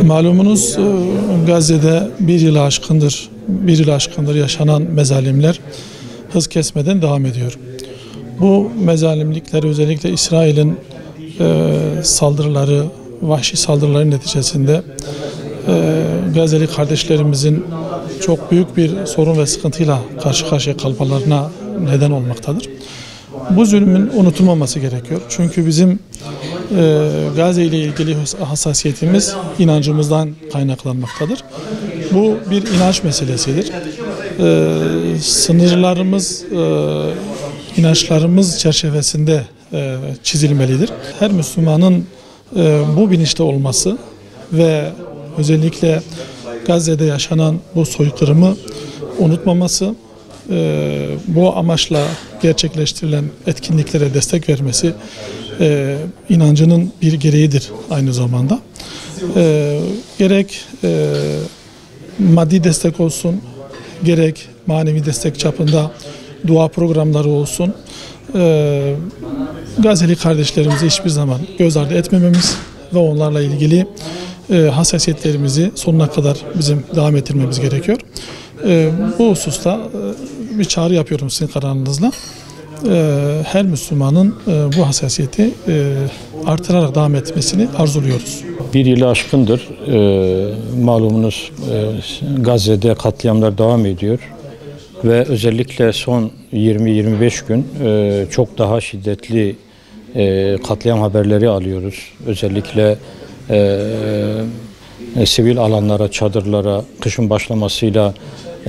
Malumunuz Gazze'de bir yılı aşkındır yaşanan mezalimler hız kesmeden devam ediyor. Bu mezalimlikler özellikle İsrail'in vahşi saldırıları neticesinde Gazze'li kardeşlerimizin çok büyük bir sorun ve sıkıntıyla karşı karşıya kalmalarına neden olmaktadır. Bu zulmün unutulmaması gerekiyor. Çünkü bizim Gazze ile ilgili hassasiyetimiz inancımızdan kaynaklanmaktadır. Bu bir inanç meselesidir. Sınırlarımız inançlarımız çerçevesinde çizilmelidir. Her Müslümanın bu bilinçte olması ve özellikle Gazze'de yaşanan bu soykırımı unutmaması, bu amaçla gerçekleştirilen etkinliklere destek vermesi inancının bir gereğidir aynı zamanda. Gerek maddi destek olsun, gerek manevi destek çapında dua programları olsun, Gazze'li kardeşlerimizi hiçbir zaman göz ardı etmememiz ve onlarla ilgili hassasiyetlerimizi sonuna kadar bizim devam ettirmemiz gerekiyor. Bu hususta bir çağrı yapıyorum sizin kararınızla. Her Müslümanın bu hassasiyeti artırarak devam etmesini arzuluyoruz. Bir yılı aşkındır. Malumunuz Gazze'de katliamlar devam ediyor. Ve özellikle son 20-25 gün çok daha şiddetli katliam haberleri alıyoruz. Özellikle sivil alanlara, çadırlara kışın başlamasıyla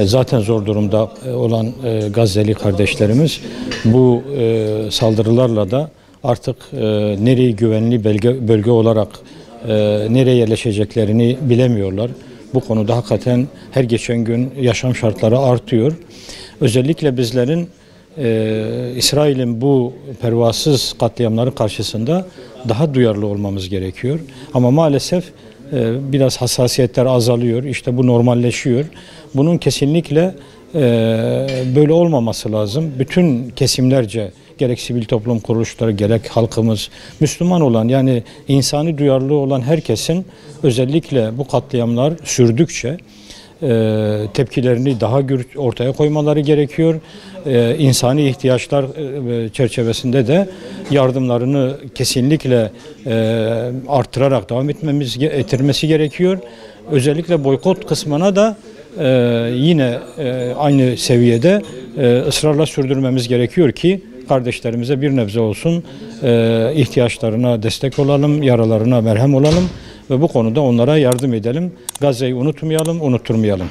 zaten zor durumda olan Gazze'li kardeşlerimiz bu saldırılarla da artık nereyi güvenli bölge olarak nereye yerleşeceklerini bilemiyorlar. Bu konuda hakikaten her geçen gün yaşam şartları artıyor. Özellikle bizlerin İsrail'in bu pervasız katliamları karşısında daha duyarlı olmamız gerekiyor. Ama maalesef biraz hassasiyetler azalıyor. İşte bu normalleşiyor. Bunun kesinlikle böyle olmaması lazım. Bütün kesimlerce gerek sivil toplum kuruluşları gerek halkımız Müslüman olan yani insani duyarlılığı olan herkesin özellikle bu katliamlar sürdükçe tepkilerini daha ortaya koymaları gerekiyor. İnsani ihtiyaçlar çerçevesinde de yardımlarını kesinlikle artırarak devam ettirmesi gerekiyor. Özellikle boykot kısmına da yine aynı seviyede ısrarla sürdürmemiz gerekiyor ki kardeşlerimize bir nebze olsun ihtiyaçlarına destek olalım, yaralarına merhem olalım ve bu konuda onlara yardım edelim. Gazze'yi unutmayalım, unutturmayalım.